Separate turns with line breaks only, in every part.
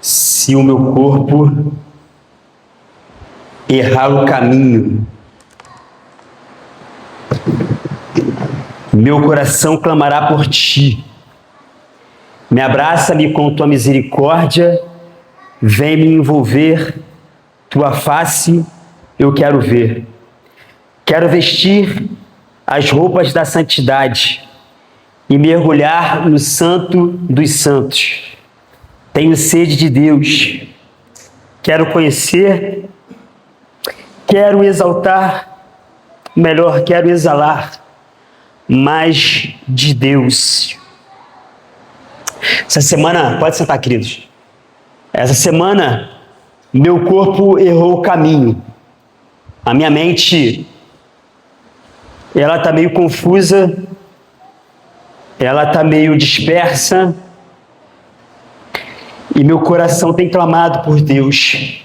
Se o meu corpo errar o caminho, meu coração clamará por ti. Me abraça-me com tua misericórdia, vem me envolver, tua face eu quero ver. Quero vestir as roupas da santidade e mergulhar no Santo dos Santos. Tenho sede de Deus, quero conhecer, quero exaltar, quero exalar mais de Deus. Essa semana, pode sentar, queridos. Essa semana, meu corpo errou o caminho. A minha mente, ela está meio confusa, ela está meio dispersa, e meu coração tem clamado por Deus.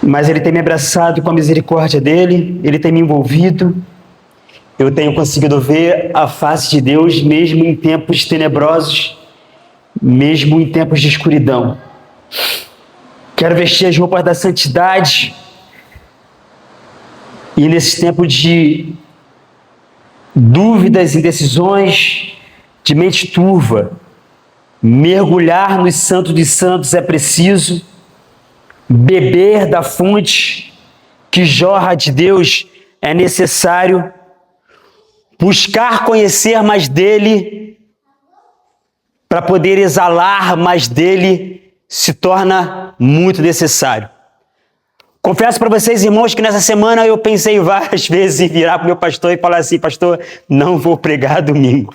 Mas Ele tem me abraçado com a misericórdia dEle, Ele tem me envolvido. Eu tenho conseguido ver a face de Deus mesmo em tempos tenebrosos, mesmo em tempos de escuridão. Quero vestir as roupas da santidade e nesse tempo de dúvidas, indecisões, de mente turva, mergulhar nos Santos de Santos é preciso, beber da fonte que jorra de Deus é necessário, buscar conhecer mais dele, para poder exalar mais dele, se torna muito necessário. Confesso para vocês, irmãos, que nessa semana eu pensei várias vezes em virar para o meu pastor e falar assim: pastor, não vou pregar domingo.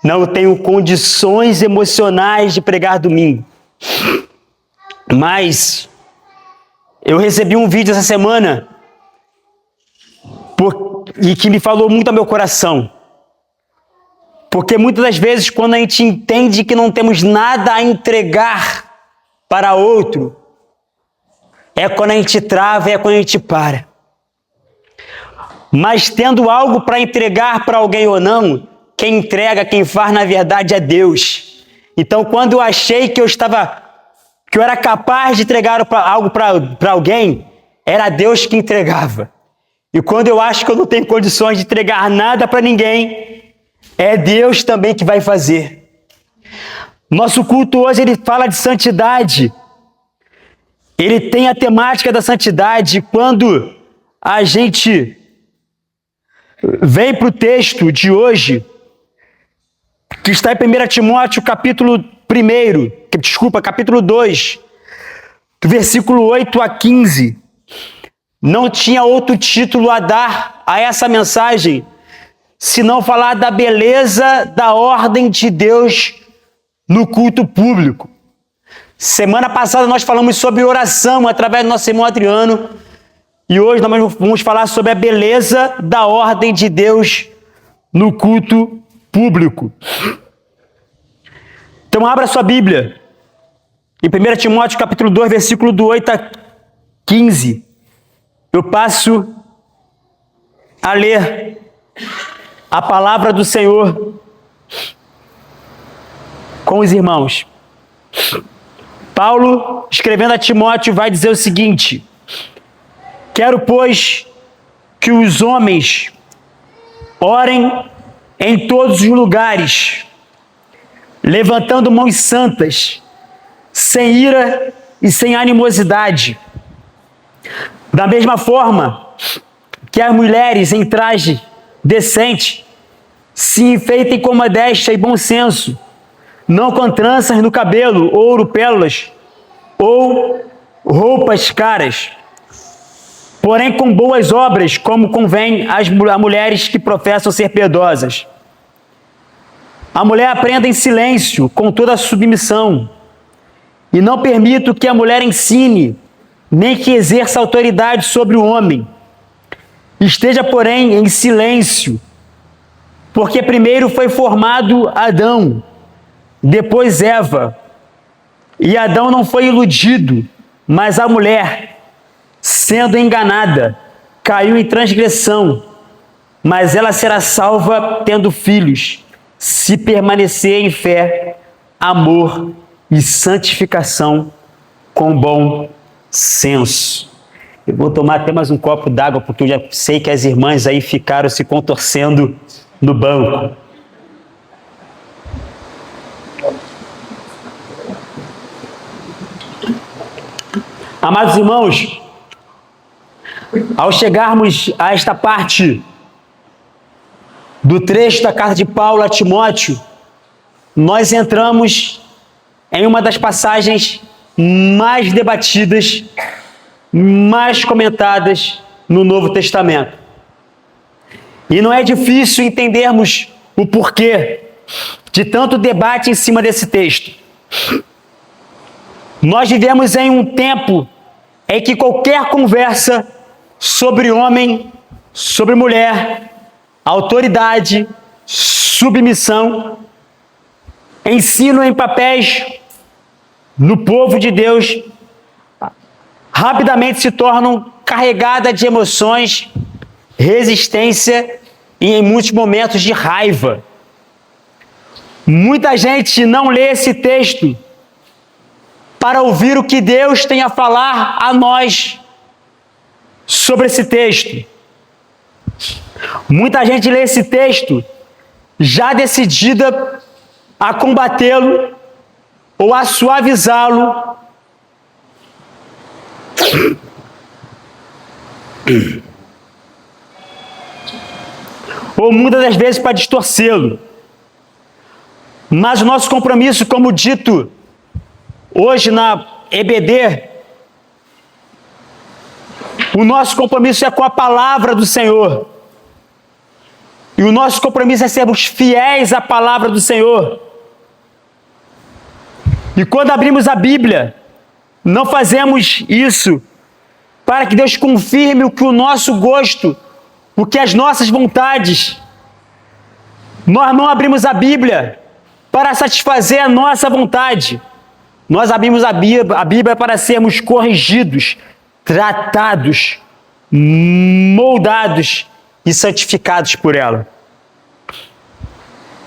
Não tenho condições emocionais de pregar domingo. Mas eu recebi um vídeo essa semana e que me falou muito ao meu coração. Porque muitas das vezes, quando a gente entende que não temos nada a entregar para outro, é quando a gente trava, é quando a gente para. Mas tendo algo para entregar para alguém ou não, quem entrega, quem faz, na verdade, é Deus. Então, quando eu achei que eu era capaz de entregar algo para alguém, era Deus que entregava. E quando eu acho que eu não tenho condições de entregar nada para ninguém, é Deus também que vai fazer. Nosso culto hoje, ele fala de santidade. Ele tem a temática da santidade. Quando a gente vem para o texto de hoje, que está em 1 Timóteo, capítulo 2, do versículo 8 a 15. Não tinha outro título a dar a essa mensagem, senão falar da beleza da ordem de Deus no culto público. Semana passada nós falamos sobre oração através do nosso irmão Adriano, e hoje nós vamos falar sobre a beleza da ordem de Deus no culto público. Então abra sua Bíblia em 1 Timóteo capítulo 2, versículo do 8 a 15. Eu passo a ler a palavra do Senhor com os irmãos. Paulo, escrevendo a Timóteo, vai dizer o seguinte: quero, pois, que os homens orem em todos os lugares, levantando mãos santas, sem ira e sem animosidade. Da mesma forma que as mulheres em traje decente se enfeitem com modéstia e bom senso, não com tranças no cabelo, ouro, pérolas, ou roupas caras, porém com boas obras, como convém às mulheres que professam ser piedosas. A mulher aprenda em silêncio, com toda a submissão, e não permito que a mulher ensine, nem que exerça autoridade sobre o homem. Esteja, porém, em silêncio, porque primeiro foi formado Adão, depois Eva, e Adão não foi iludido, mas a mulher, sendo enganada, caiu em transgressão, mas ela será salva tendo filhos, se permanecer em fé, amor e santificação com bom senso. Eu vou tomar até mais um copo d'água, porque eu já sei que as irmãs aí ficaram se contorcendo no banco. Amados irmãos, ao chegarmos a esta parte do trecho da carta de Paulo a Timóteo, nós entramos em uma das passagens mais debatidas, mais comentadas no Novo Testamento. E não é difícil entendermos o porquê de tanto debate em cima desse texto. Nós vivemos em um tempo em que qualquer conversa sobre homem, sobre mulher, autoridade, submissão, ensino em papéis no povo de Deus, rapidamente se tornam carregadas de emoções, resistência e, em muitos momentos, de raiva. Muita gente não lê esse texto para ouvir o que Deus tem a falar a nós sobre esse texto. Muita gente lê esse texto já decidida a combatê-lo ou a suavizá-lo, ou muitas das vezes para distorcê-lo. Mas o nosso compromisso, como dito hoje na EBD, o nosso compromisso é com a palavra do Senhor. E o nosso compromisso é sermos fiéis à palavra do Senhor. E quando abrimos a Bíblia, não fazemos isso para que Deus confirme o que o nosso gosto, o que as nossas vontades. Nós não abrimos a Bíblia para satisfazer a nossa vontade. Nós abrimos a Bíblia para sermos corrigidos, tratados, moldados e santificados por ela.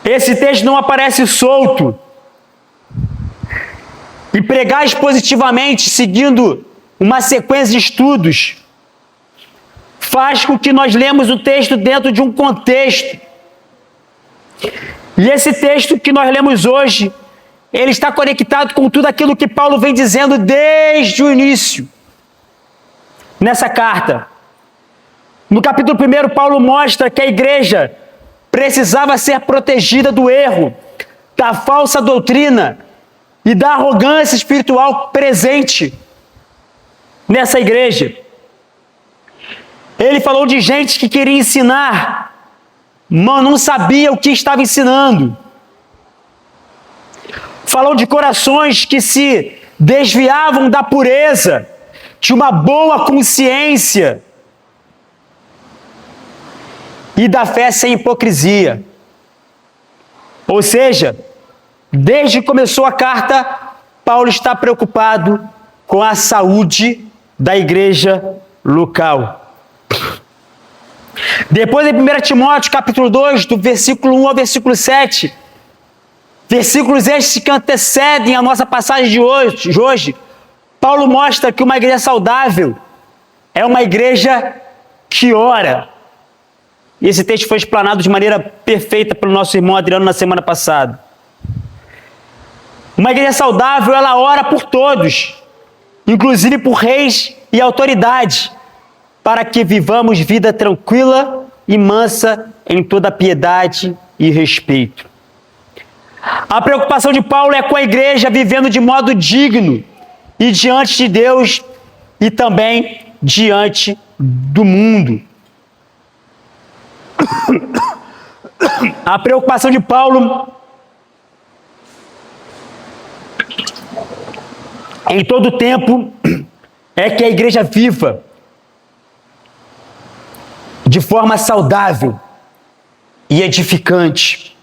Esse texto não aparece solto. E pregar expositivamente, seguindo uma sequência de estudos, faz com que nós lemos o texto dentro de um contexto. E esse texto que nós lemos hoje, ele está conectado com tudo aquilo que Paulo vem dizendo desde o início, nessa carta. No capítulo 1, Paulo mostra que a igreja precisava ser protegida do erro, da falsa doutrina e da arrogância espiritual presente nessa igreja. Ele falou de gente que queria ensinar, mas não sabia o que estava ensinando. Falou de corações que se desviavam da pureza, de uma boa consciência e da fé sem hipocrisia. Ou seja, desde que começou a carta, Paulo está preocupado com a saúde da igreja local. Depois, em 1 Timóteo, capítulo 2, do versículo 1 ao versículo 7, versículos estes que antecedem a nossa passagem de hoje, Paulo mostra que uma igreja saudável é uma igreja que ora. E esse texto foi explanado de maneira perfeita pelo nosso irmão Adriano na semana passada. Uma igreja saudável, ela ora por todos, inclusive por reis e autoridades, para que vivamos vida tranquila e mansa em toda piedade e respeito. A preocupação de Paulo é com a igreja vivendo de modo digno e diante de Deus e também diante do mundo. A preocupação de Paulo em todo o tempo é que a igreja viva de forma saudável e edificante.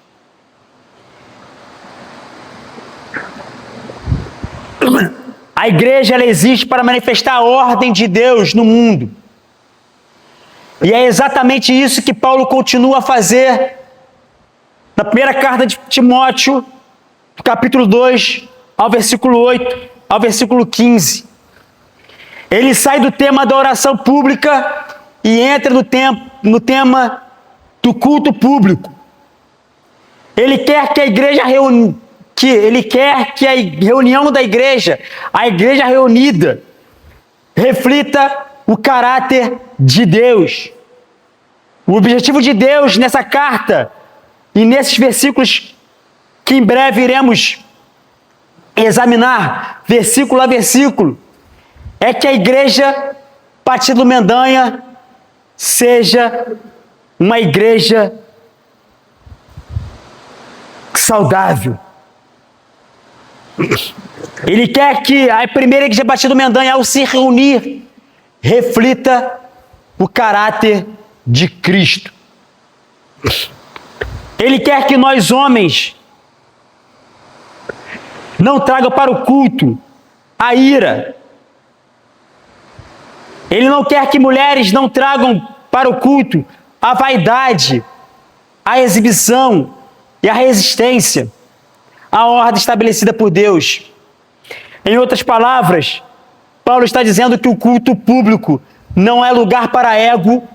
A igreja, ela existe para manifestar a ordem de Deus no mundo. E é exatamente isso que Paulo continua a fazer na primeira carta de Timóteo, capítulo 2, ao versículo 8, ao versículo 15. Ele sai do tema da oração pública e entra no tema do culto público. Ele quer que a igreja a reunião da igreja, a igreja reunida, reflita o caráter de Deus. O objetivo de Deus nessa carta e nesses versículos que em breve iremos examinar, versículo a versículo, é que a igreja Partido Mendanha seja uma igreja saudável. Ele quer que a primeira igreja Partido Mendanha, ao se reunir, reflita o caráter de Cristo. Ele quer que nós, homens, não tragam para o culto a ira. Ele não quer que mulheres não tragam para o culto a vaidade, a exibição e a resistência à ordem estabelecida por Deus. Em outras palavras, Paulo está dizendo que o culto público não é lugar para ego,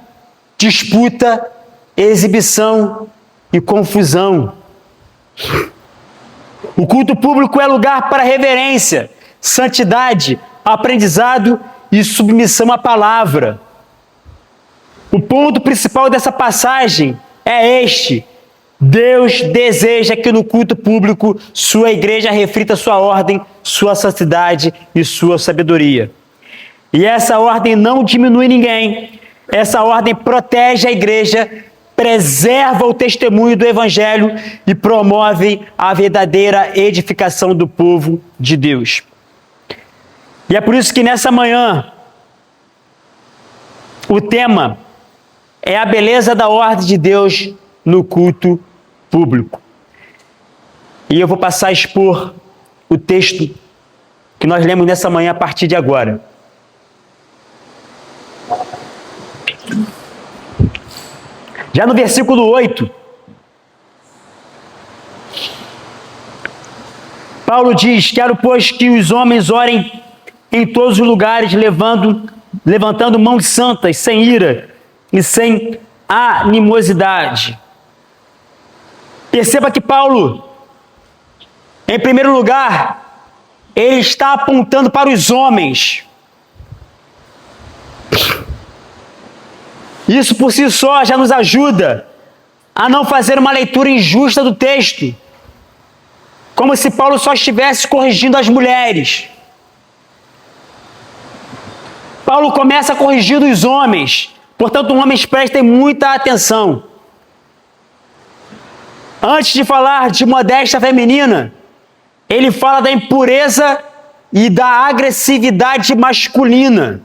disputa, exibição e confusão. O culto público é lugar para reverência, santidade, aprendizado e submissão à palavra. O ponto principal dessa passagem é este: Deus deseja que no culto público sua igreja reflita sua ordem, sua santidade e sua sabedoria. E essa ordem não diminui ninguém. Essa ordem protege a igreja, preserva o testemunho do evangelho e promove a verdadeira edificação do povo de Deus. E é por isso que nessa manhã o tema é a beleza da ordem de Deus no culto público. E eu vou passar a expor o texto que nós lemos nessa manhã a partir de agora. Já no versículo 8, Paulo diz: quero, pois, que os homens orem em todos os lugares, levantando mãos santas, sem ira e sem animosidade. Perceba que Paulo, em primeiro lugar, ele está apontando para os homens. Isso por si só já nos ajuda a não fazer uma leitura injusta do texto, como se Paulo só estivesse corrigindo as mulheres. Paulo começa corrigindo os homens, portanto, homens, prestem muita atenção. Antes de falar de modéstia feminina, ele fala da impureza e da agressividade masculina.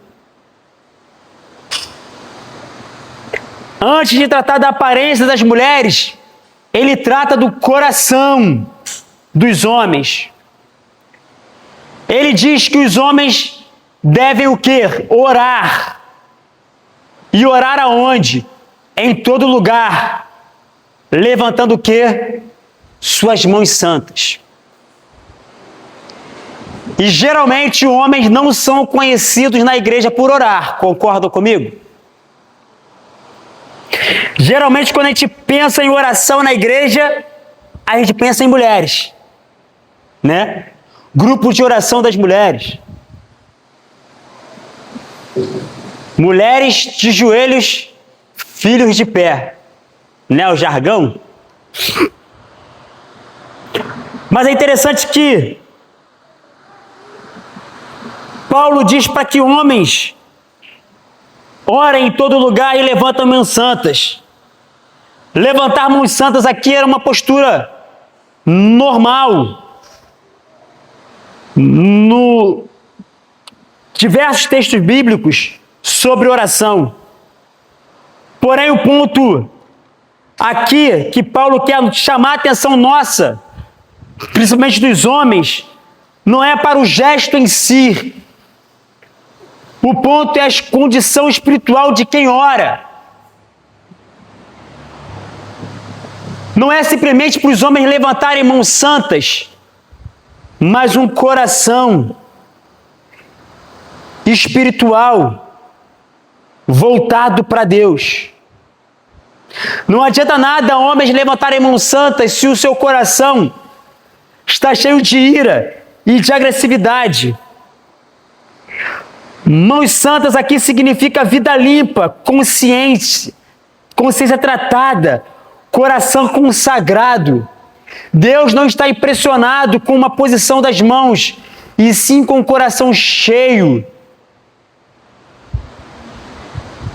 Antes de tratar da aparência das mulheres, ele trata do coração dos homens. Ele diz que os homens devem o quê? Orar. E orar aonde? Em todo lugar. Levantando o quê? Suas mãos santas. E geralmente homens não são conhecidos na igreja por orar. Concordam comigo? Geralmente, quando a gente pensa em oração na igreja, a gente pensa em mulheres, né? Grupo de oração das mulheres. Mulheres de joelhos, filhos de pé. Né? O jargão. Mas é interessante que Paulo diz para que homens orem em todo lugar e levantam mãos santas. Levantar mãos santas aqui era uma postura normal. No diversos textos bíblicos sobre oração. Porém, o ponto aqui que Paulo quer chamar a atenção nossa, principalmente dos homens, não é para o gesto em si. O ponto é a condição espiritual de quem ora. Não é simplesmente para os homens levantarem mãos santas mas um coração espiritual voltado para Deus. Não adianta nada homens levantarem mãos santas se o seu coração está cheio de ira e de agressividade. Mãos santas aqui significa vida limpa, consciência tratada, coração consagrado. Deus não está impressionado com uma posição das mãos, e sim com o coração cheio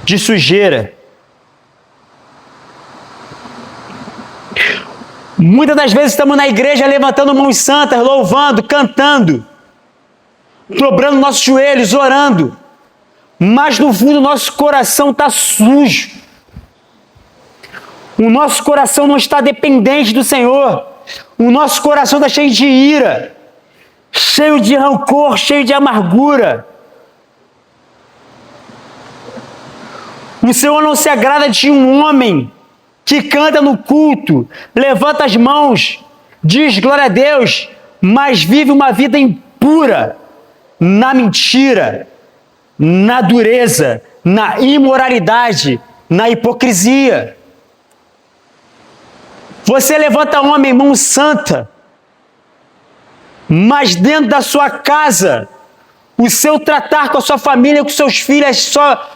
de sujeira. Muitas das vezes estamos na igreja levantando mãos santas, louvando, cantando, dobrando nossos joelhos, orando, mas no fundo nosso coração está sujo. O nosso coração não está dependente do Senhor. O nosso coração está cheio de ira, cheio de rancor, cheio de amargura. O Senhor não se agrada de um homem que canta no culto, levanta as mãos, diz glória a Deus, mas vive uma vida impura, na mentira, na dureza, na imoralidade, na hipocrisia. Você levanta homem, mão santa, mas dentro da sua casa, o seu tratar com a sua família, com seus filhos, é só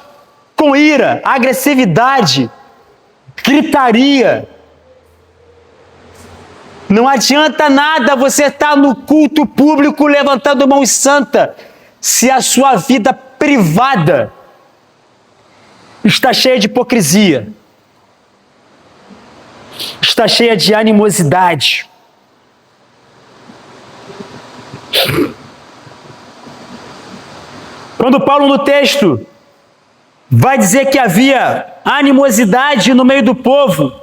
com ira, agressividade, gritaria. Não adianta nada você estar no culto público levantando mão santa, se a sua vida privada está cheia de hipocrisia, está cheia de animosidade. Quando Paulo no texto vai dizer que havia animosidade no meio do povo,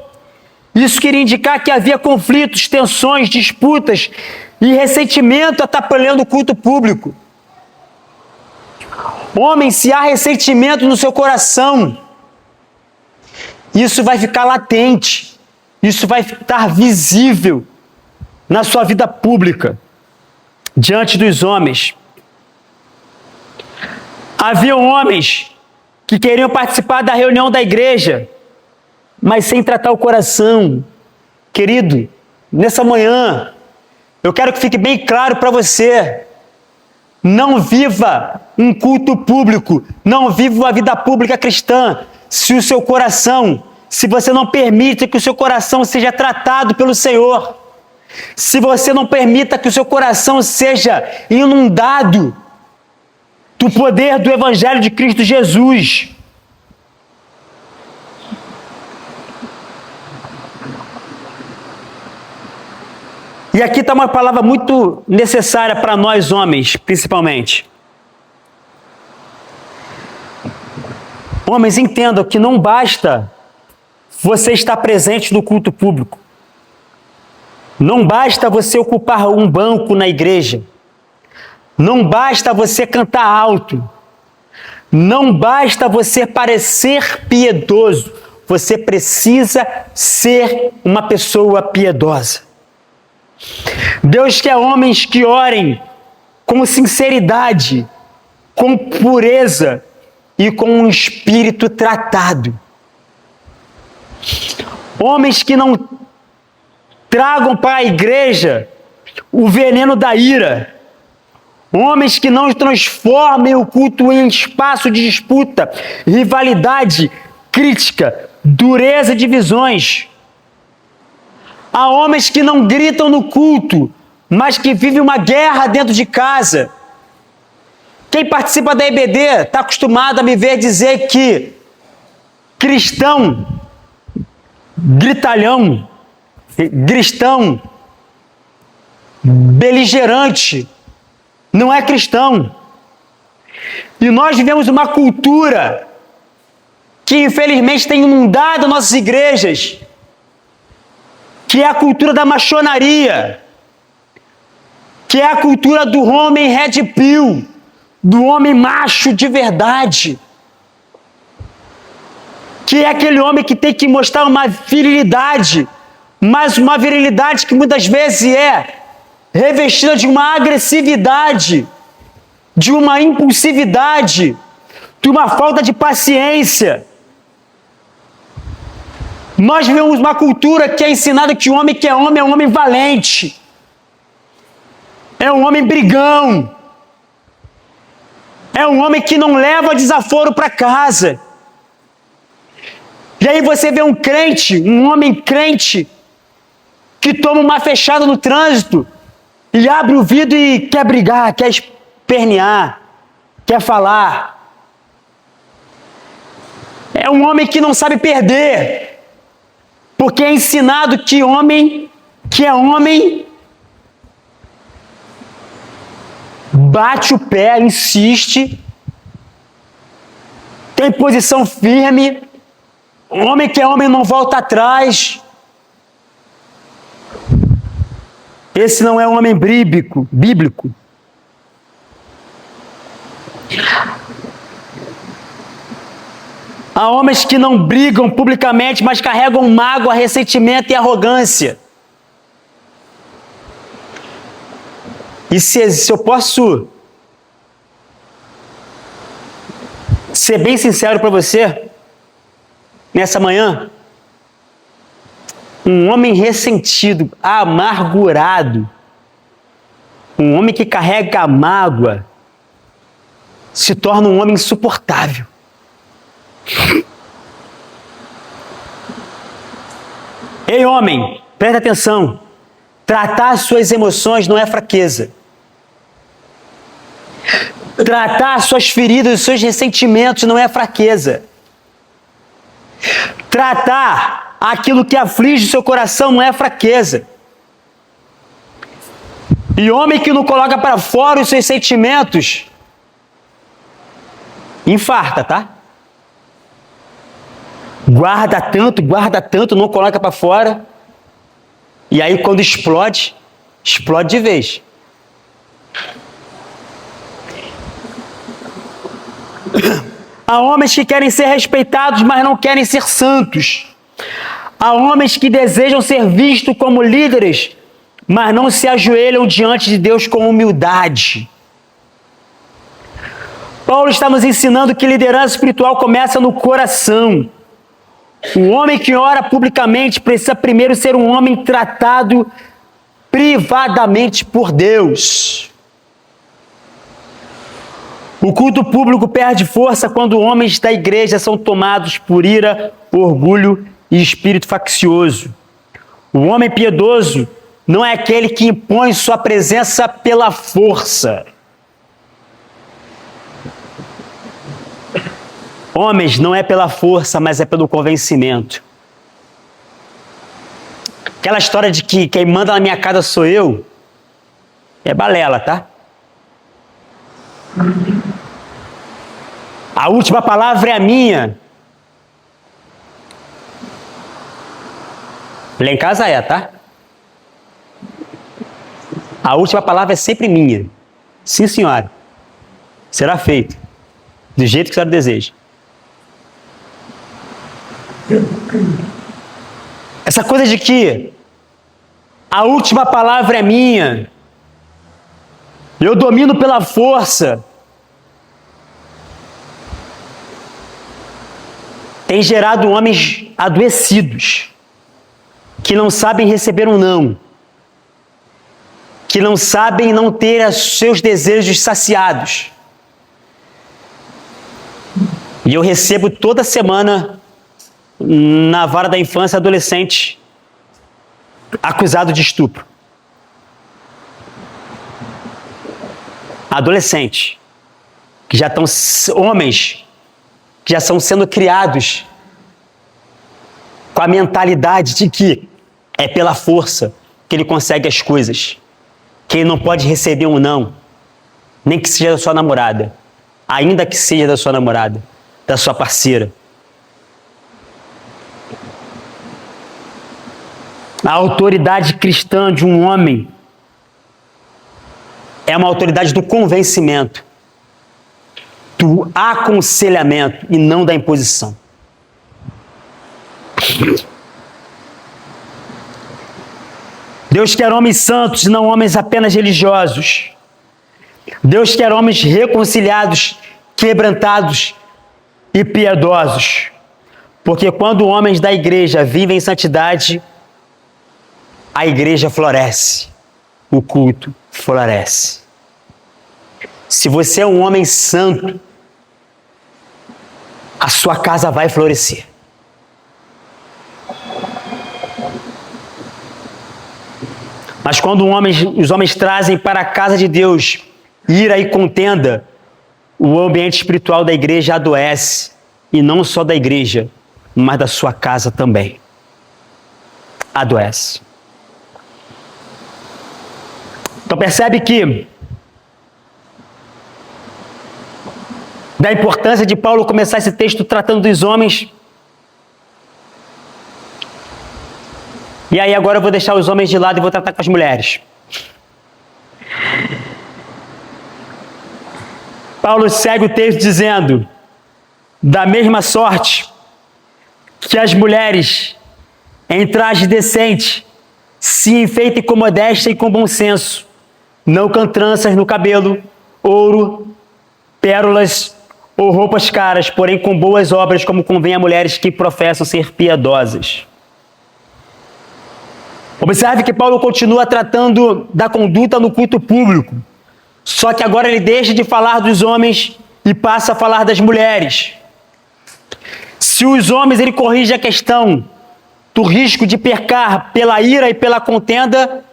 isso queria indicar que havia conflitos, tensões, disputas e ressentimento atrapalhando o culto público. Homem, se há ressentimento no seu coração, isso vai ficar latente, isso vai estar visível na sua vida pública, diante dos homens. Havia homens que queriam participar da reunião da igreja, mas sem tratar o coração. Querido, nessa manhã, eu quero que fique bem claro para você: não viva um culto público, não viva uma vida pública cristã, se o seu coração, se você não permite que o seu coração seja tratado pelo Senhor, se você não permita que o seu coração seja inundado do poder do Evangelho de Cristo Jesus. E aqui está uma palavra muito necessária para nós homens, principalmente. Homens, entendam que não basta você estar presente no culto público. Não basta você ocupar um banco na igreja. Não basta você cantar alto. Não basta você parecer piedoso. Você precisa ser uma pessoa piedosa. Deus quer homens que orem com sinceridade, com pureza e com um espírito tratado. Homens que não tragam para a igreja o veneno da ira. Homens que não transformem o culto em espaço de disputa, rivalidade, crítica, dureza e divisões. Há homens que não gritam no culto, mas que vivem uma guerra dentro de casa. Quem participa da EBD está acostumado a me ver dizer que cristão, gritalhão, cristão, beligerante, não é cristão. E nós vivemos uma cultura que infelizmente tem inundado nossas igrejas, que é a cultura da maçonaria, que é a cultura do homem red pill, do homem macho de verdade, que é aquele homem que tem que mostrar uma virilidade, mas uma virilidade que muitas vezes é revestida de uma agressividade, de uma impulsividade, de uma falta de paciência. Nós vivemos uma cultura que é ensinada que o homem que é um homem valente, é um homem brigão, é um homem que não leva desaforo para casa. E aí você vê um crente, um homem crente, que toma uma fechada no trânsito e abre o vidro e quer brigar, quer espernear, quer falar. É um homem que não sabe perder, porque é ensinado que homem que é homem bate o pé, insiste, tem posição firme. Homem que é homem não volta atrás. Esse não é um homem bíblico. Há homens que não brigam publicamente, mas carregam mágoa, ressentimento e arrogância. E se eu posso ser bem sincero para você, nessa manhã, um homem ressentido, amargurado, um homem que carrega a mágoa, se torna um homem insuportável. Ei, homem, presta atenção. Tratar as suas emoções não é fraqueza. Tratar as suas feridas, os seus ressentimentos não é fraqueza. Tratar aquilo que aflige o seu coração não é fraqueza. E homem que não coloca para fora os seus sentimentos, infarta, tá? Guarda tanto, não coloca para fora. E aí quando explode de vez. Há homens que querem ser respeitados, mas não querem ser santos. Há homens que desejam ser vistos como líderes, mas não se ajoelham diante de Deus com humildade. Paulo está nos ensinando que liderança espiritual começa no coração. O homem que ora publicamente precisa primeiro ser um homem tratado privadamente por Deus. O culto público perde força quando homens da igreja são tomados por ira, orgulho e espírito faccioso. O homem piedoso não é aquele que impõe sua presença pela força. Homens, não é pela força, mas é pelo convencimento. Aquela história de que quem manda na minha casa sou eu, é balela, tá? A última palavra é a minha. Lá em casa é, tá? A última palavra é sempre minha. Sim, senhora. Será feito. Do jeito que a senhora deseja. Essa coisa de que a última palavra é minha, eu domino pela força, tem gerado homens adoecidos, que não sabem receber um não, que não sabem não ter os seus desejos saciados. E eu recebo toda semana na vara da infância adolescente acusado de estupro. Adolescente que já estão, homens que já estão sendo criados com a mentalidade de que é pela força que ele consegue as coisas, que ele não pode receber um não, nem que seja da sua namorada, ainda que seja da sua namorada, da sua parceira. A autoridade cristã de um homem é uma autoridade do convencimento, do aconselhamento e não da imposição. Deus quer homens santos, não homens apenas religiosos. Deus quer homens reconciliados, quebrantados e piedosos. Porque quando homens da igreja vivem em santidade, a igreja floresce, o culto floresce. Se você é um homem santo, a sua casa vai florescer. Mas quando os homens trazem para a casa de Deus ira e contenda, o ambiente espiritual da igreja adoece, e não só da igreja, mas da sua casa também. Adoece. Então percebe que da importância de Paulo começar esse texto tratando dos homens. E aí agora eu vou deixar os homens de lado e vou tratar com as mulheres. Paulo segue o texto dizendo: da mesma sorte que as mulheres em traje decente se enfeitem com modéstia e com bom senso, não com tranças no cabelo, ouro, pérolas ou roupas caras, porém com boas obras, como convém a mulheres que professam ser piedosas. Observe que Paulo continua tratando da conduta no culto público, só que agora ele deixa de falar dos homens e passa a falar das mulheres. Se os homens, ele corrige a questão do risco de pecar pela ira e pela contenda,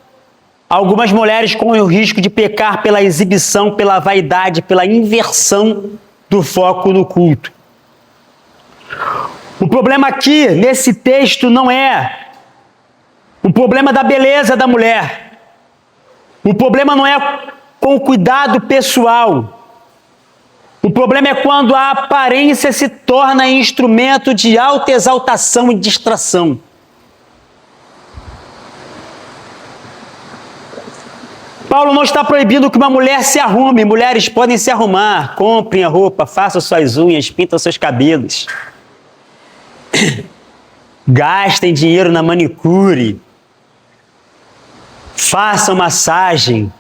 algumas mulheres correm o risco de pecar pela exibição, pela vaidade, pela inversão do foco no culto. O problema aqui, nesse texto, não é o problema da beleza da mulher. O problema não é com o cuidado pessoal. O problema é quando a aparência se torna instrumento de autoexaltação e distração. Paulo não está proibindo que uma mulher se arrume. Mulheres podem se arrumar, comprem a roupa, façam suas unhas, pintam seus cabelos. Gastem dinheiro na manicure. Façam massagem.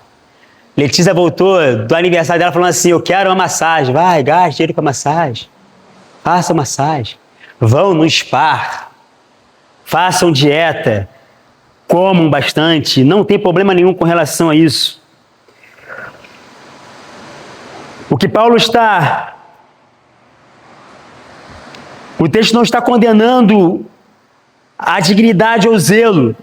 Letícia voltou do aniversário dela falando assim: eu quero uma massagem. Vai, gaste dinheiro com a massagem. Façam massagem. Vão no spa. Façam dieta. Comam bastante. Não tem problema nenhum com relação a isso. O texto não está condenando a dignidade ou zelo.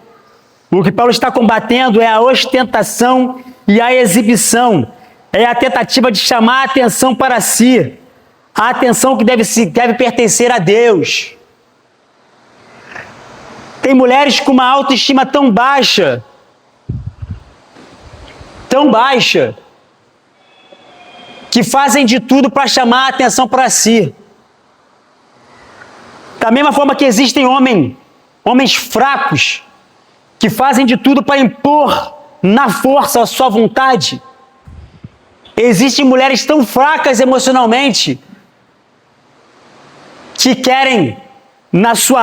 O que Paulo está combatendo é a ostentação e a exibição. É a tentativa de chamar a atenção para si. A atenção que deve pertencer a Deus. Tem mulheres com uma autoestima tão baixa, que fazem de tudo para chamar a atenção para si. Da mesma forma que existem homens fracos, que fazem de tudo para impor na força a sua vontade. Existem mulheres tão fracas emocionalmente, que querem, na sua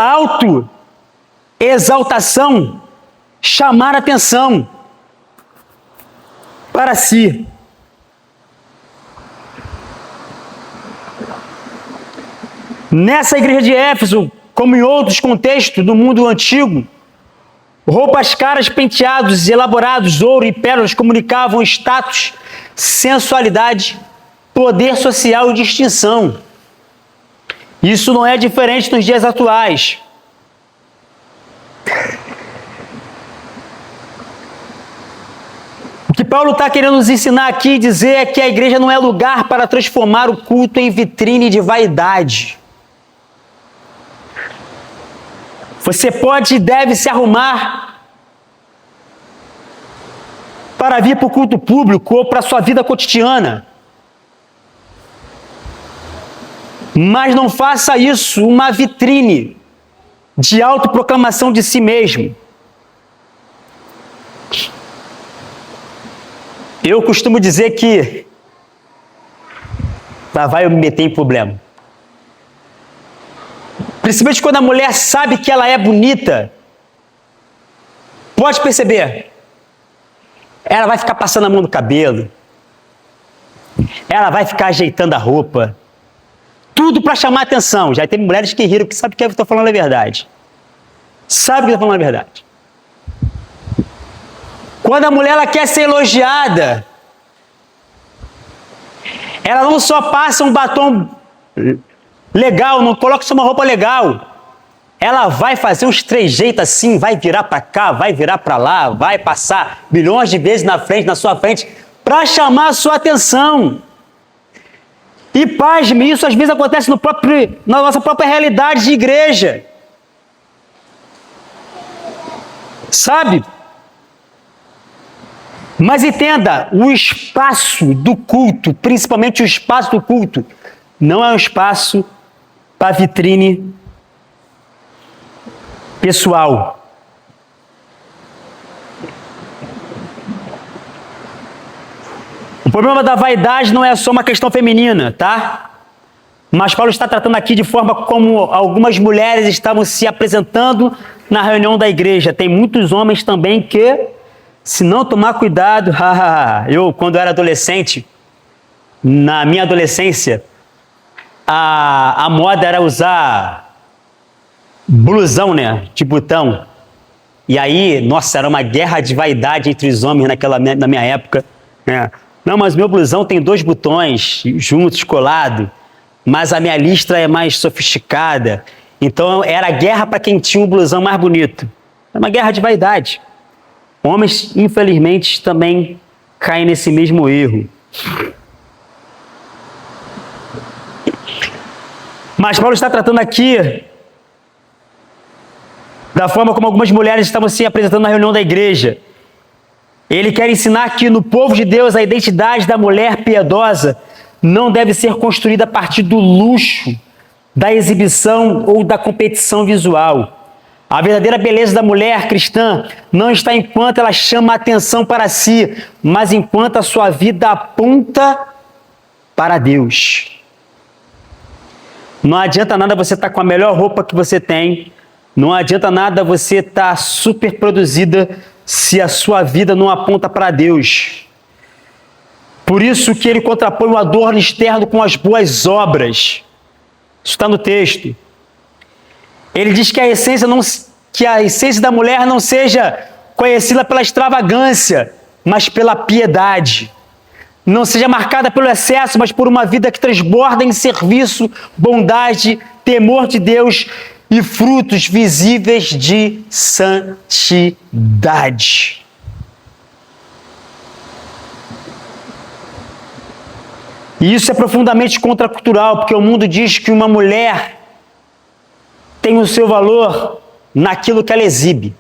autoexaltação, chamar atenção para si. Nessa igreja de Éfeso, como em outros contextos do mundo antigo, roupas caras, penteados elaborados, ouro e pérolas comunicavam status, sensualidade, poder social e distinção. Isso não é diferente nos dias atuais. O que Paulo está querendo nos ensinar aqui e dizer é que a igreja não é lugar para transformar o culto em vitrine de vaidade. Você pode e deve se arrumar para vir para o culto público ou para a sua vida cotidiana. Mas não faça isso uma vitrine de autoproclamação de si mesmo. Eu costumo dizer que lá vai eu me meter em problema. Principalmente quando a mulher sabe que ela é bonita Pode perceber? Ela vai ficar passando a mão no cabelo. Ela vai ficar ajeitando a roupa. Tudo para chamar atenção. Já tem mulheres que riram, que sabem que eu estou falando a verdade. Sabe que eu estou falando a verdade. Quando a mulher ela quer ser elogiada, ela não só passa um batom legal, não coloca só uma roupa legal. Ela vai fazer uns trejeitos assim, vai virar para cá, vai virar para lá, vai passar milhões de vezes na sua frente, para chamar a sua atenção. E pasme, isso às vezes acontece na nossa própria realidade de igreja. Sabe? Mas entenda, o espaço do culto, principalmente o espaço do culto, não é um espaço para vitrine pessoal. O problema da vaidade não é só uma questão feminina, tá? Mas Paulo está tratando aqui de forma como algumas mulheres estavam se apresentando na reunião da igreja. Tem muitos homens também que, se não tomar cuidado, eu, quando era adolescente, na minha adolescência, a moda era usar blusão, né, de botão. E aí, nossa, era uma guerra de vaidade entre os homens na minha época, né? Não, mas meu blusão tem 2 botões juntos, colado, mas a minha listra é mais sofisticada. Então, era guerra para quem tinha um blusão mais bonito. É uma guerra de vaidade. Homens, infelizmente, também caem nesse mesmo erro. Mas Paulo está tratando aqui da forma como algumas mulheres estavam se apresentando na reunião da igreja. Ele quer ensinar que no povo de Deus a identidade da mulher piedosa não deve ser construída a partir do luxo, da exibição ou da competição visual. A verdadeira beleza da mulher cristã não está enquanto ela chama a atenção para si, mas enquanto a sua vida aponta para Deus. Não adianta nada você estar com a melhor roupa que você tem, não adianta nada você estar super produzida se a sua vida não aponta para Deus. Por isso que ele contrapõe o adorno externo com as boas obras. Isso está no texto. Ele diz que a essência da mulher não seja conhecida pela extravagância, mas pela piedade. Não seja marcada pelo excesso, mas por uma vida que transborda em serviço, bondade, temor de Deus e frutos visíveis de santidade. E isso é profundamente contracultural, porque o mundo diz que uma mulher tem o seu valor naquilo que ela exibe.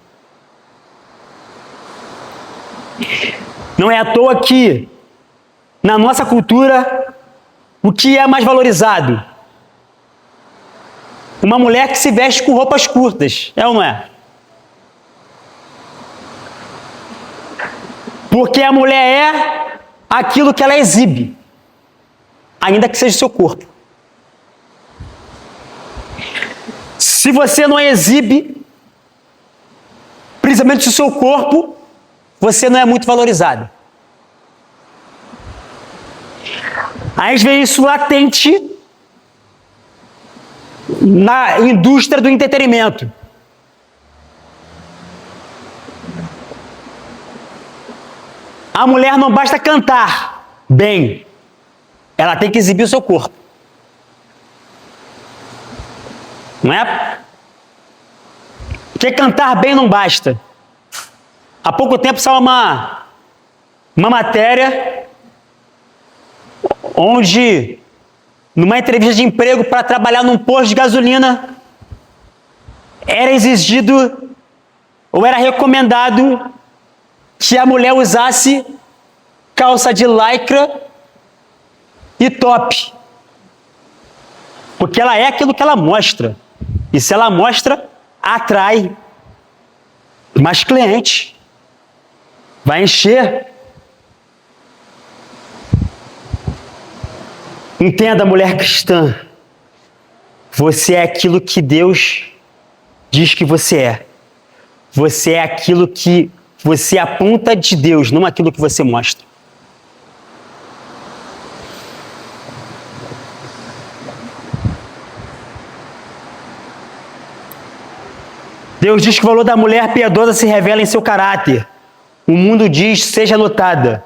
Não é à toa que, na nossa cultura, o que é mais valorizado? Uma mulher que se veste com roupas curtas, é ou não é? Porque a mulher é aquilo que ela exibe, ainda que seja o seu corpo. Se você não exibe, principalmente o seu corpo, você não é muito valorizado. A gente vê isso latente na indústria do entretenimento. A mulher não basta cantar bem, ela tem que exibir o seu corpo. Não é? Porque cantar bem não basta. Há pouco tempo saiu uma matéria onde, numa entrevista de emprego para trabalhar num posto de gasolina, era exigido ou era recomendado que a mulher usasse calça de lycra e top. Porque ela é aquilo que ela mostra. E se ela mostra, atrai mais cliente. Vai encher. Entenda, mulher cristã. Você é aquilo que Deus diz que você é. Você é aquilo que você aponta de Deus, não aquilo que você mostra. Deus diz que o valor da mulher piedosa se revela em seu caráter. O mundo diz, seja notada.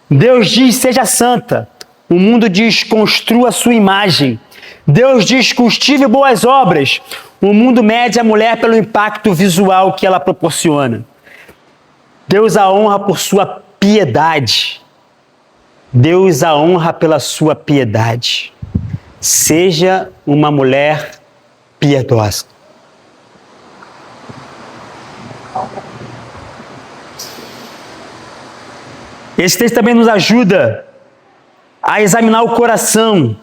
Deus diz, seja santa. O mundo diz, construa a sua imagem. Deus diz, cultive boas obras. O mundo mede a mulher pelo impacto visual que ela proporciona. Deus a honra por sua piedade. Deus a honra pela sua piedade. Seja uma mulher piedosa. Esse texto também nos ajuda a examinar o coração,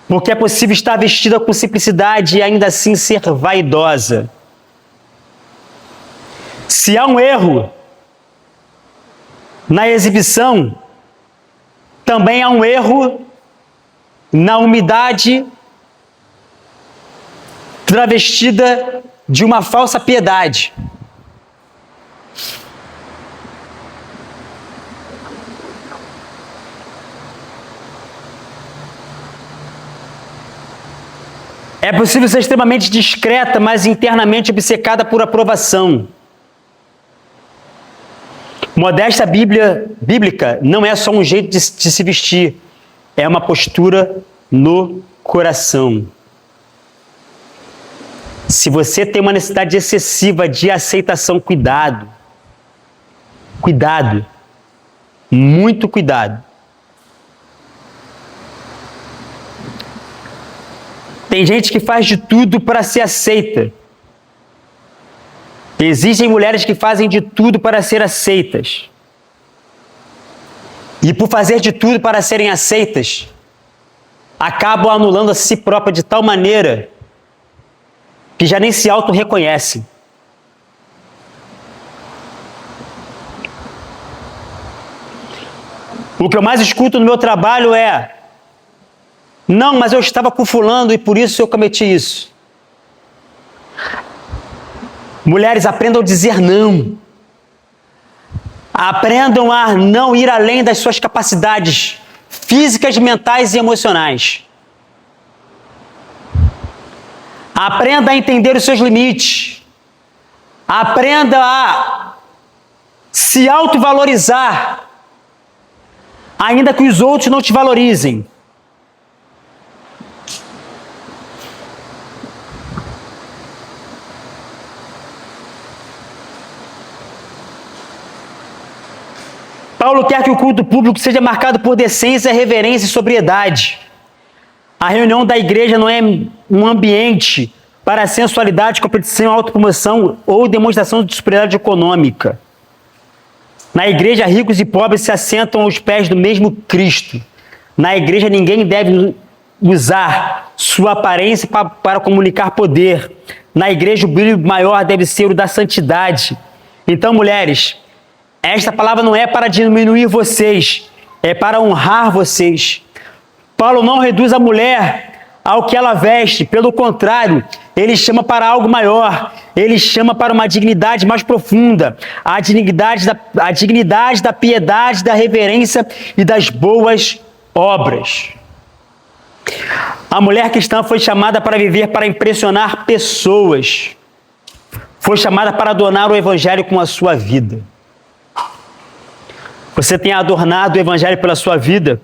porque é possível estar vestida com simplicidade e ainda assim ser vaidosa. Se há um erro na exibição, também há um erro na umidade travestida de uma falsa piedade. É possível ser extremamente discreta, mas internamente obcecada por aprovação. Modéstia bíblica não é só um jeito de se vestir, é uma postura no coração. Se você tem uma necessidade excessiva de aceitação, cuidado. Cuidado. Muito cuidado. Tem gente que faz de tudo para ser aceita. Existem mulheres que fazem de tudo para ser aceitas. E por fazer de tudo para serem aceitas, acabam anulando a si própria de tal maneira que já nem se auto-reconhecem. O que eu mais escuto no meu trabalho é: não, mas eu estava com fulano e por isso eu cometi isso. Mulheres, aprendam a dizer não. Aprendam a não ir além das suas capacidades físicas, mentais e emocionais. Aprenda a entender os seus limites. Aprenda a se autovalorizar, ainda que os outros não te valorizem. Paulo quer que o culto público seja marcado por decência, reverência e sobriedade. A reunião da igreja não é um ambiente para sensualidade, competição, autopromoção ou demonstração de superioridade econômica. Na igreja, ricos e pobres se assentam aos pés do mesmo Cristo. Na igreja, ninguém deve usar sua aparência para comunicar poder. Na igreja, o brilho maior deve ser o da santidade. Então, mulheres, esta palavra não é para diminuir vocês, é para honrar vocês. Paulo não reduz a mulher ao que ela veste, pelo contrário, ele chama para algo maior, ele chama para uma dignidade mais profunda, a dignidade da piedade, da reverência e das boas obras. A mulher cristã foi chamada para viver para impressionar pessoas, foi chamada para adornar o evangelho com a sua vida. Você tem adornado o evangelho pela sua vida,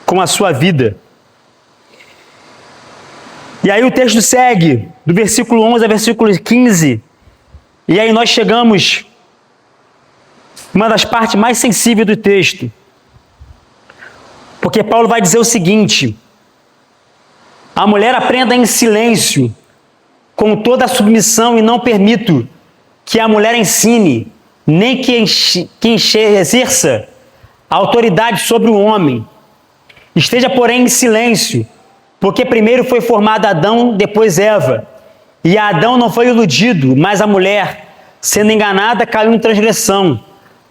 com a sua vida. E aí o texto segue, do versículo 11 ao versículo 15, e aí nós chegamos uma das partes mais sensíveis do texto. Porque Paulo vai dizer o seguinte: a mulher aprenda em silêncio, com toda a submissão, e não permito que a mulher ensine, nem que exerça autoridade sobre o homem. Esteja, porém, em silêncio, porque primeiro foi formado Adão, depois Eva. E Adão não foi iludido, mas a mulher, sendo enganada, caiu em transgressão.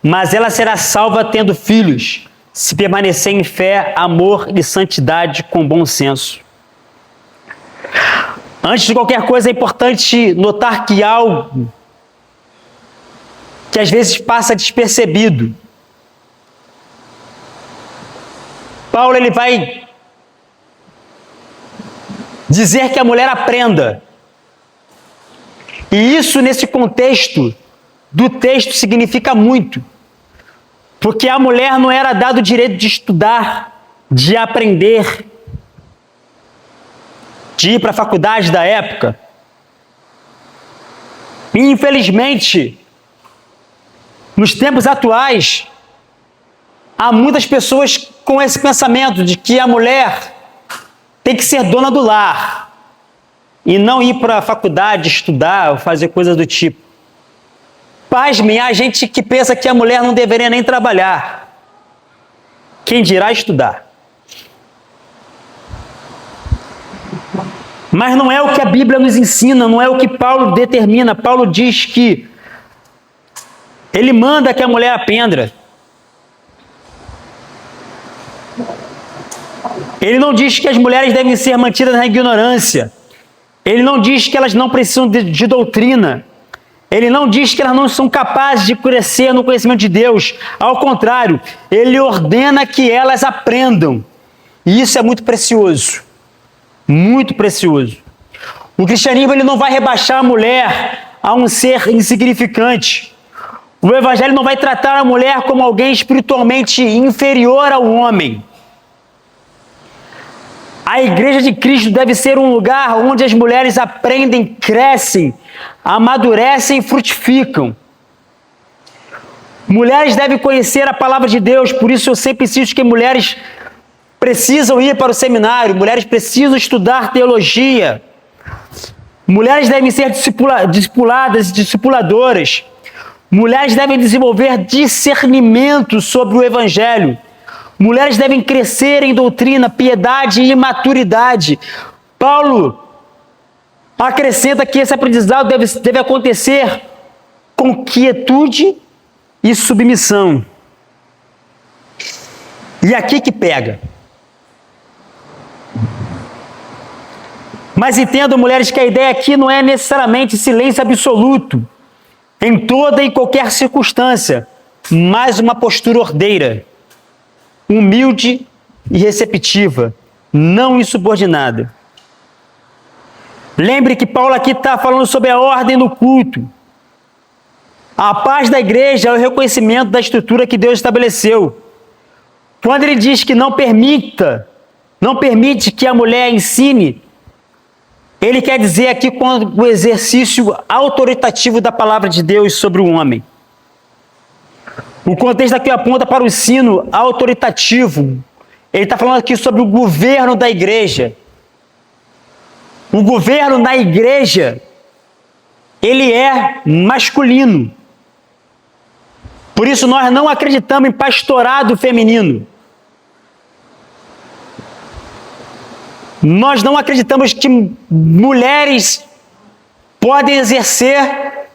Mas ela será salva tendo filhos, se permanecer em fé, amor e santidade com bom senso. Antes de qualquer coisa, é importante notar que algo que às vezes passa despercebido. Paulo ele vai dizer que a mulher aprenda. E isso, nesse contexto do texto, significa muito. Porque a mulher não era dado o direito de estudar, de aprender, de ir para a faculdade da época. E, infelizmente, nos tempos atuais, há muitas pessoas com esse pensamento de que a mulher tem que ser dona do lar e não ir para a faculdade estudar ou fazer coisas do tipo. Pasmem, há gente que pensa que a mulher não deveria nem trabalhar. Quem dirá estudar? Mas não é o que a Bíblia nos ensina, não é o que Paulo determina. Paulo diz que ele manda que a mulher aprenda. Ele não diz que as mulheres devem ser mantidas na ignorância. Ele não diz que elas não precisam de doutrina. Ele não diz que elas não são capazes de crescer no conhecimento de Deus. Ao contrário, ele ordena que elas aprendam. E isso é muito precioso. Muito precioso. O cristianismo ele não vai rebaixar a mulher a um ser insignificante. O evangelho não vai tratar a mulher como alguém espiritualmente inferior ao homem. A igreja de Cristo deve ser um lugar onde as mulheres aprendem, crescem, amadurecem e frutificam. Mulheres devem conhecer a palavra de Deus, por isso eu sempre insisto que mulheres precisam ir para o seminário, mulheres precisam estudar teologia. Mulheres devem ser discipuladas e discipuladoras. Mulheres devem desenvolver discernimento sobre o evangelho. Mulheres devem crescer em doutrina, piedade e maturidade. Paulo acrescenta que esse aprendizado deve acontecer com quietude e submissão. E aqui que pega. Mas entendam, mulheres, que a ideia aqui não é necessariamente silêncio absoluto, em toda e qualquer circunstância, mas uma postura ordeira, humilde e receptiva, não insubordinada. Lembre que Paulo aqui está falando sobre a ordem do culto. A paz da igreja é o reconhecimento da estrutura que Deus estabeleceu. Quando ele diz que não permite que a mulher ensine, ele quer dizer aqui com o exercício autoritativo da palavra de Deus sobre o homem. O contexto aqui aponta para o ensino autoritativo. Ele está falando aqui sobre o governo da igreja. O governo na igreja, ele é masculino. Por isso nós não acreditamos em pastorado feminino. Nós não acreditamos que mulheres podem exercer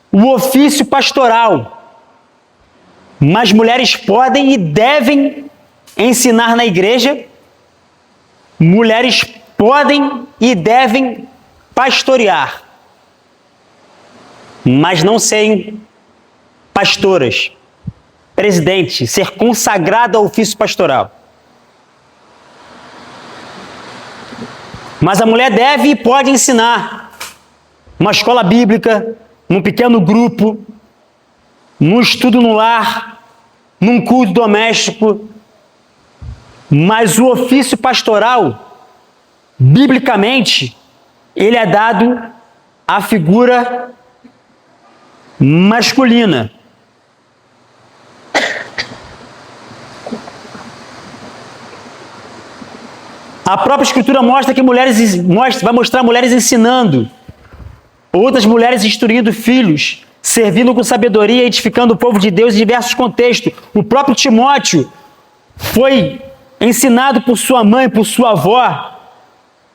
o ofício pastoral. Mas mulheres podem e devem ensinar na igreja. Mulheres podem e devem pastorear. Mas não serem pastoras, presidente, ser consagrada ao ofício pastoral. Mas a mulher deve e pode ensinar. Uma escola bíblica, num pequeno grupo, num estudo no lar, num culto doméstico. Mas o ofício pastoral, biblicamente, ele é dado à figura masculina. A própria Escritura mostra que vai mostrar mulheres ensinando, outras mulheres instruindo filhos, servindo com sabedoria, edificando o povo de Deus em diversos contextos. O próprio Timóteo foi ensinado por sua mãe, por sua avó.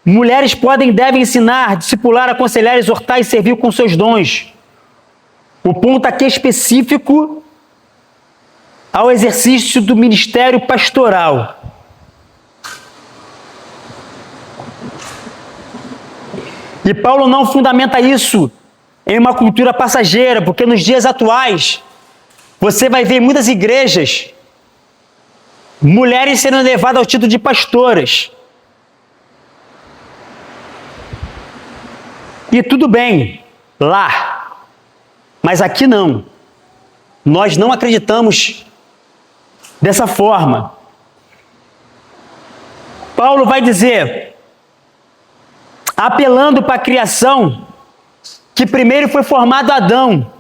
Mulheres podem e devem ensinar, discipular, aconselhar, exortar e servir com seus dons. O ponto aqui é específico ao exercício do ministério pastoral. E Paulo não fundamenta isso em uma cultura passageira, porque nos dias atuais você vai ver em muitas igrejas mulheres sendo levadas ao título de pastoras. E tudo bem, lá. Mas aqui não. Nós não acreditamos dessa forma. Paulo vai dizer, apelando para a criação, que primeiro foi formado Adão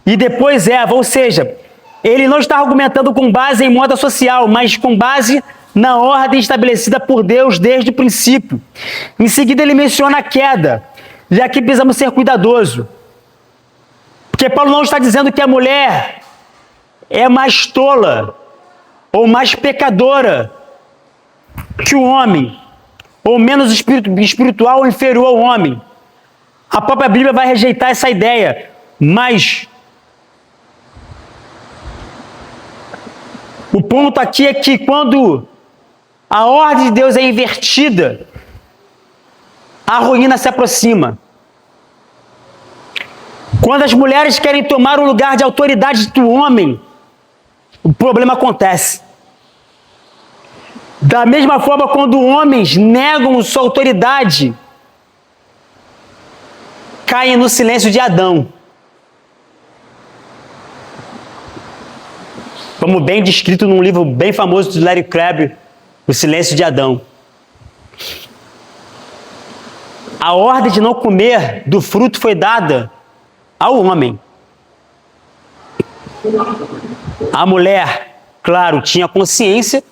e depois Eva, ou seja, ele não está argumentando com base em moda social, mas com base na ordem estabelecida por Deus desde o princípio. Em seguida ele menciona a queda, e aqui precisamos ser cuidadosos, porque Paulo não está dizendo que a mulher é mais tola ou mais pecadora que o homem, ou menos espiritual ou inferior ao homem. A própria Bíblia vai rejeitar essa ideia, mas o ponto aqui é que quando a ordem de Deus é invertida, a ruína se aproxima. Quando as mulheres querem tomar o lugar de autoridade do homem, o problema acontece. Da mesma forma, quando homens negam sua autoridade, caem no silêncio de Adão. Como bem descrito num livro bem famoso de Larry Crabb, O Silêncio de Adão. A ordem de não comer do fruto foi dada ao homem. A mulher, claro, tinha consciência,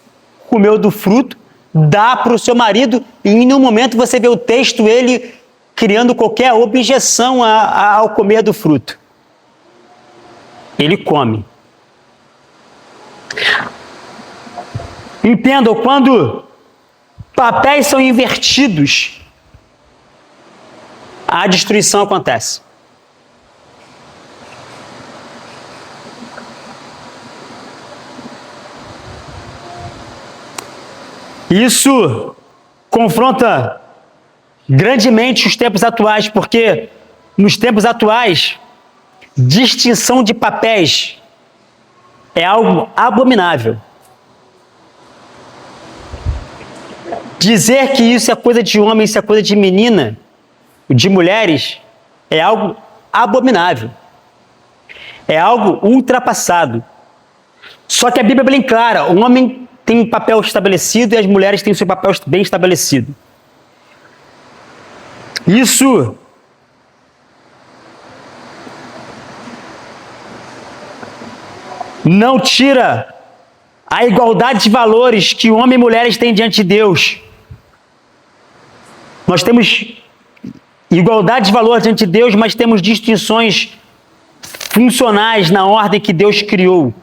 comeu do fruto, dá para o seu marido, e em nenhum momento você vê o texto, ele criando qualquer objeção ao comer do fruto. Ele come. Entendam, quando papéis são invertidos, a destruição acontece. Isso confronta grandemente os tempos atuais, porque nos tempos atuais, distinção de papéis é algo abominável. Dizer que isso é coisa de homem, isso é coisa de menina, de mulheres, é algo abominável. É algo ultrapassado. Só que a Bíblia é bem clara, o homem tem um papel estabelecido e as mulheres têm o seu papel bem estabelecido. Isso não tira a igualdade de valores que homem e mulheres têm diante de Deus. Nós temos igualdade de valor diante de Deus, mas temos distinções funcionais na ordem que Deus criou,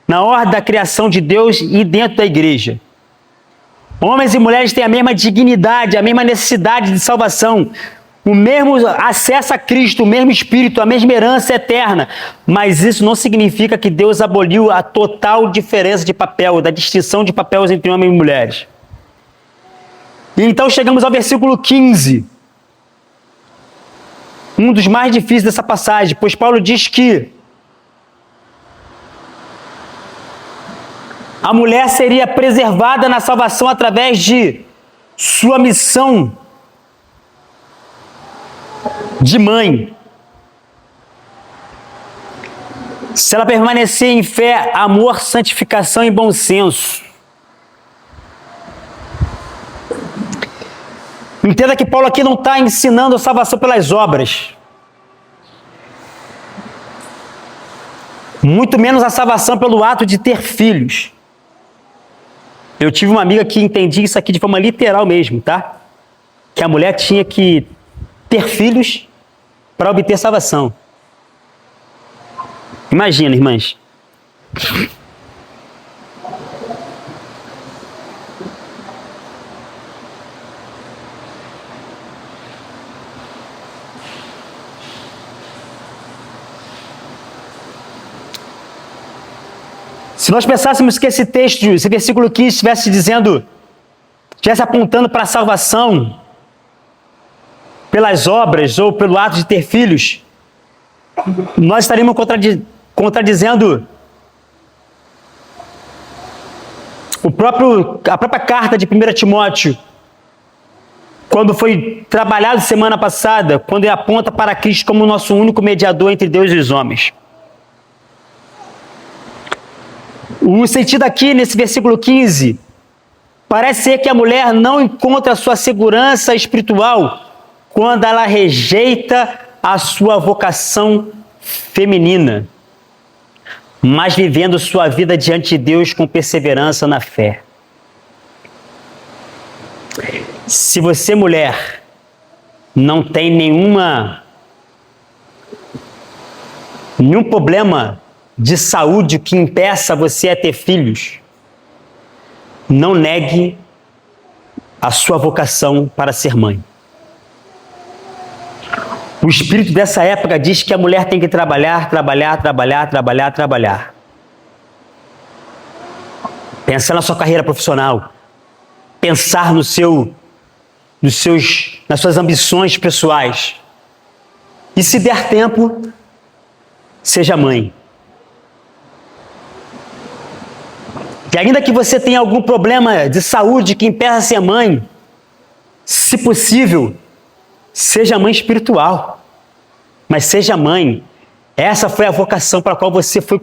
na ordem da criação de Deus e dentro da igreja. Homens e mulheres têm a mesma dignidade, a mesma necessidade de salvação, o mesmo acesso a Cristo, o mesmo Espírito, a mesma herança eterna. Mas isso não significa que Deus aboliu a total diferença de papel, da distinção de papéis entre homens e mulheres. E então chegamos ao versículo 15. Um dos mais difíceis dessa passagem, pois Paulo diz que a mulher seria preservada na salvação através de sua missão de mãe. Se ela permanecer em fé, amor, santificação e bom senso. Entenda que Paulo aqui não está ensinando a salvação pelas obras. Muito menos a salvação pelo ato de ter filhos. Eu tive uma amiga que entendia isso aqui de forma literal mesmo, tá? Que a mulher tinha que ter filhos para obter salvação. Imagina, irmãs. Se nós pensássemos que esse texto, esse versículo 15 estivesse apontando para a salvação, pelas obras ou pelo ato de ter filhos, nós estaríamos contradizendo a própria carta de 1 Timóteo, quando foi trabalhado semana passada, quando ele aponta para Cristo como o nosso único mediador entre Deus e os homens. O sentido aqui, nesse versículo 15, parece ser que a mulher não encontra a sua segurança espiritual quando ela rejeita a sua vocação feminina, mas vivendo sua vida diante de Deus com perseverança na fé. Se você, mulher, não tem nenhum problema de saúde que impeça você a ter filhos, não negue a sua vocação para ser mãe. O espírito dessa época diz que a mulher tem que trabalhar. Pensar na sua carreira profissional, pensar nas suas ambições pessoais. E se der tempo, seja mãe. E ainda que você tenha algum problema de saúde que impeça ser mãe, se possível, seja mãe espiritual. Mas seja mãe. Essa foi a vocação para a qual você foi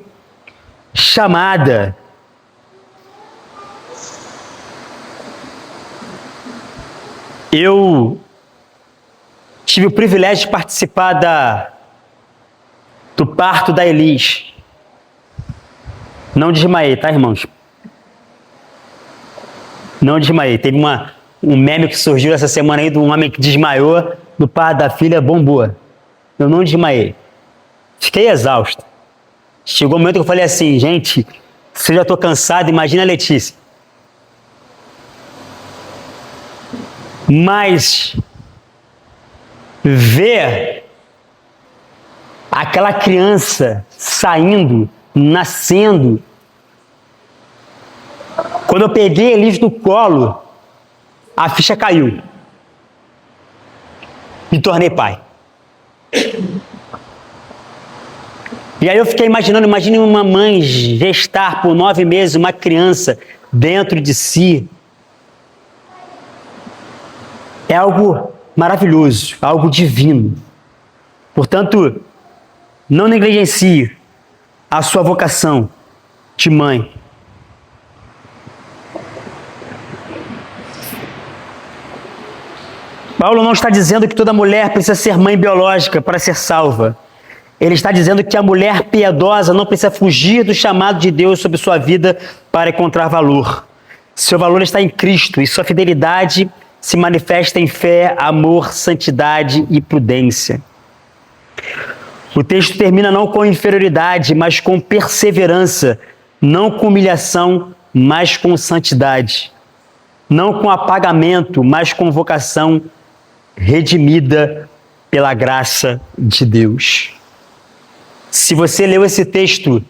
chamada. Eu tive o privilégio de participar do parto da Elis. Não desmaiei, tá, irmãos? Não desmaiei. Teve um meme que surgiu essa semana aí de um homem que desmaiou no parto da filha, bombou. Eu não desmaiei. Fiquei exausto. Chegou um momento que eu falei assim, gente, se eu já estou cansado, imagina a Letícia. Mas ver aquela criança saindo, nascendo, quando eu peguei Elis no colo, a ficha caiu. Me tornei pai. E aí eu fiquei imaginando, imagine uma mãe gestar por 9 meses uma criança dentro de si. É algo maravilhoso, algo divino. Portanto, não negligencie a sua vocação de mãe. Paulo não está dizendo que toda mulher precisa ser mãe biológica para ser salva. Ele está dizendo que a mulher piedosa não precisa fugir do chamado de Deus sobre sua vida para encontrar valor. Seu valor está em Cristo e sua fidelidade se manifesta em fé, amor, santidade e prudência. O texto termina não com inferioridade, mas com perseverança, não com humilhação, mas com santidade, não com apagamento, mas com vocação redimida pela graça de Deus. Se você leu esse texto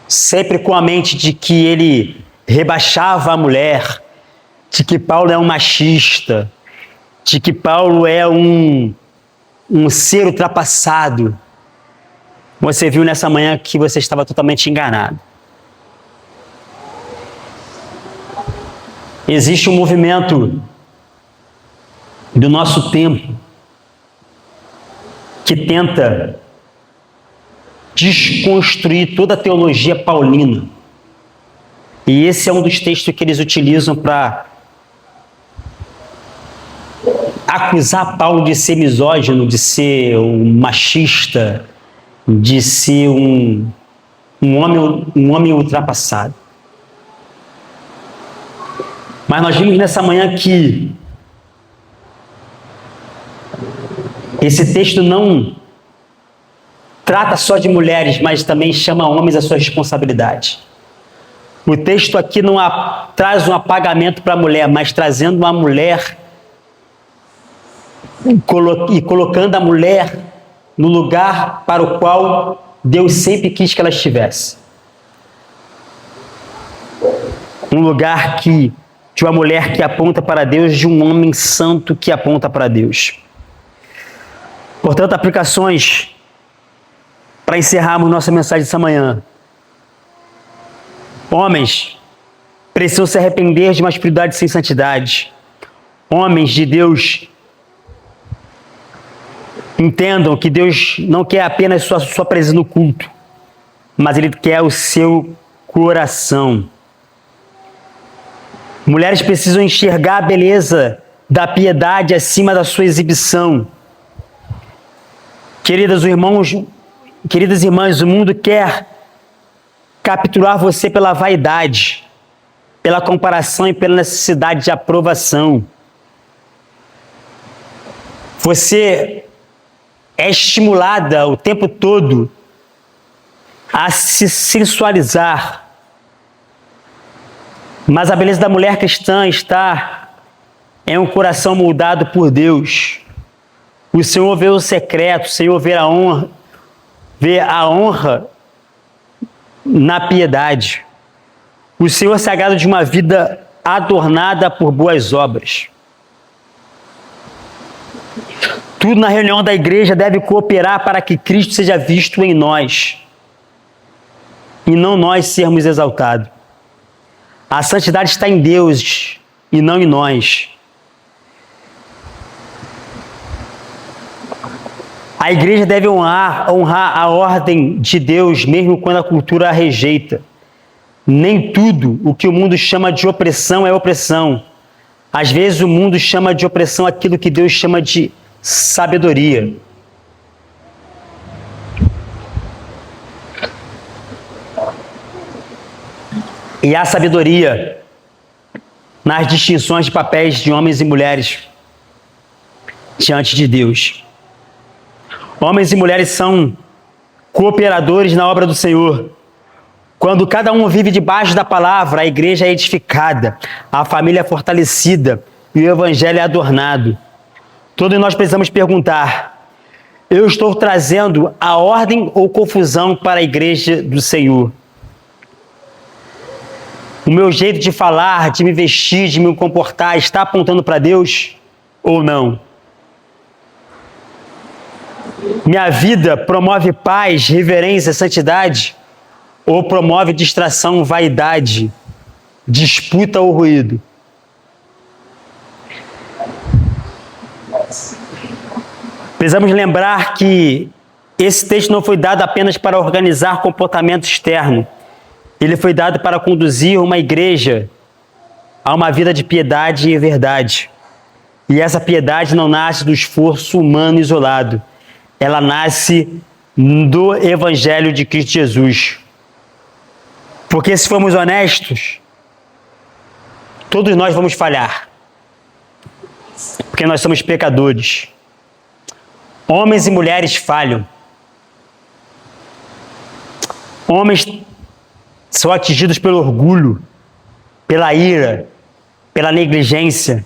sempre com a mente de que ele rebaixava a mulher, de que Paulo é um machista, de que Paulo é um ser ultrapassado, você viu nessa manhã que você estava totalmente enganado. Existe um movimento do nosso tempo que tenta desconstruir toda a teologia paulina. E esse é um dos textos que eles utilizam para acusar Paulo de ser misógino, de ser um machista, de ser um homem ultrapassado. Mas nós vimos nessa manhã que esse texto não trata só de mulheres, mas também chama homens à sua responsabilidade. O texto aqui não traz um apagamento para a mulher, mas trazendo uma mulher e colocando a mulher no lugar para o qual Deus sempre quis que ela estivesse. Um lugar que de uma mulher que aponta para Deus, de um homem santo que aponta para Deus. Portanto, aplicações para encerrarmos nossa mensagem essa manhã. Homens precisam se arrepender de uma espiritualidade sem santidade. Homens de Deus entendam que Deus não quer apenas sua presença no culto, mas Ele quer o seu coração. Mulheres precisam enxergar a beleza da piedade acima da sua exibição. Queridas irmãs, o mundo quer capturar você pela vaidade, pela comparação e pela necessidade de aprovação. Você é estimulada o tempo todo a se sensualizar. Mas a beleza da mulher cristã está em um coração moldado por Deus. O Senhor vê o secreto, o Senhor vê a honra na piedade. O Senhor se agrada de uma vida adornada por boas obras. Tudo na reunião da igreja deve cooperar para que Cristo seja visto em nós e não nós sermos exaltados. A santidade está em Deus e não em nós. A igreja deve honrar a ordem de Deus, mesmo quando a cultura a rejeita. Nem tudo o que o mundo chama de opressão é opressão. Às vezes o mundo chama de opressão aquilo que Deus chama de sabedoria. E há sabedoria nas distinções de papéis de homens e mulheres diante de Deus. Homens e mulheres são cooperadores na obra do Senhor. Quando cada um vive debaixo da palavra, a igreja é edificada, a família é fortalecida e o evangelho é adornado. Todos nós precisamos perguntar: eu estou trazendo a ordem ou confusão para a igreja do Senhor? O meu jeito de falar, de me vestir, de me comportar está apontando para Deus ou não? Minha vida promove paz, reverência, santidade ou promove distração, vaidade, disputa ou ruído? Precisamos lembrar que esse texto não foi dado apenas para organizar comportamento externo. Ele foi dado para conduzir uma igreja a uma vida de piedade e verdade. E essa piedade não nasce do esforço humano isolado. Ela nasce do Evangelho de Cristo Jesus. Porque se formos honestos, todos nós vamos falhar. Porque nós somos pecadores. Homens e mulheres falham. Homens são atingidos pelo orgulho, pela ira, pela negligência.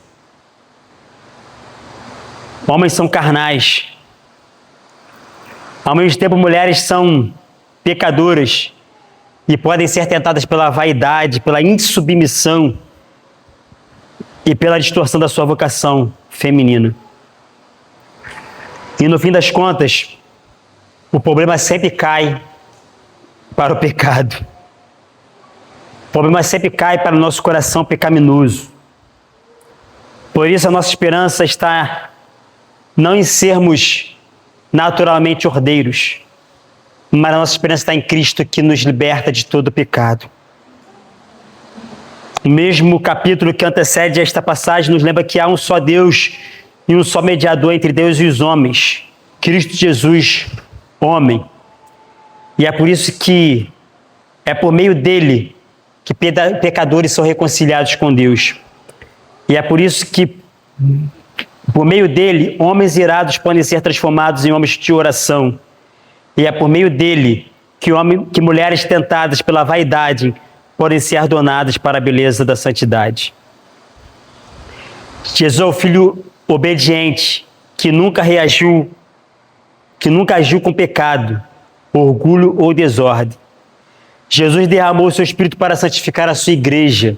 Homens são carnais. Ao mesmo tempo, mulheres são pecadoras e podem ser tentadas pela vaidade, pela insubmissão e pela distorção da sua vocação feminina. E no fim das contas, o problema sempre cai para o pecado. O problema sempre cai para o nosso coração pecaminoso. Por isso a nossa esperança está não em sermos naturalmente ordeiros, mas a nossa esperança está em Cristo, que nos liberta de todo pecado. O mesmo capítulo que antecede esta passagem nos lembra que há um só Deus e um só mediador entre Deus e os homens, Cristo Jesus, homem. E é por isso que é por meio dele que pecadores são reconciliados com Deus. E é por isso que, por meio dele, homens irados podem ser transformados em homens de oração. E é por meio dele que mulheres tentadas pela vaidade podem ser adornadas para a beleza da santidade. Jesus é o Filho obediente, que nunca agiu com pecado, orgulho ou desordem. Jesus derramou o seu Espírito para santificar a sua igreja.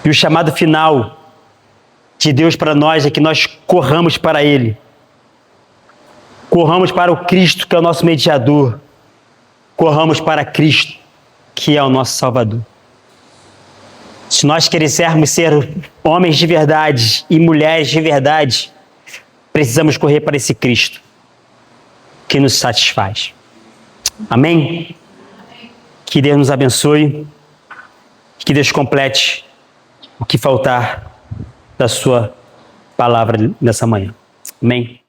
E o chamado final de Deus para nós é que nós corramos para Ele. Corramos para o Cristo, que é o nosso mediador. Corramos para Cristo, que é o nosso Salvador. Se nós quisermos ser homens de verdade e mulheres de verdade, precisamos correr para esse Cristo, que nos satisfaz. Amém? Que Deus nos abençoe, que Deus complete o que faltar da sua palavra nessa manhã. Amém?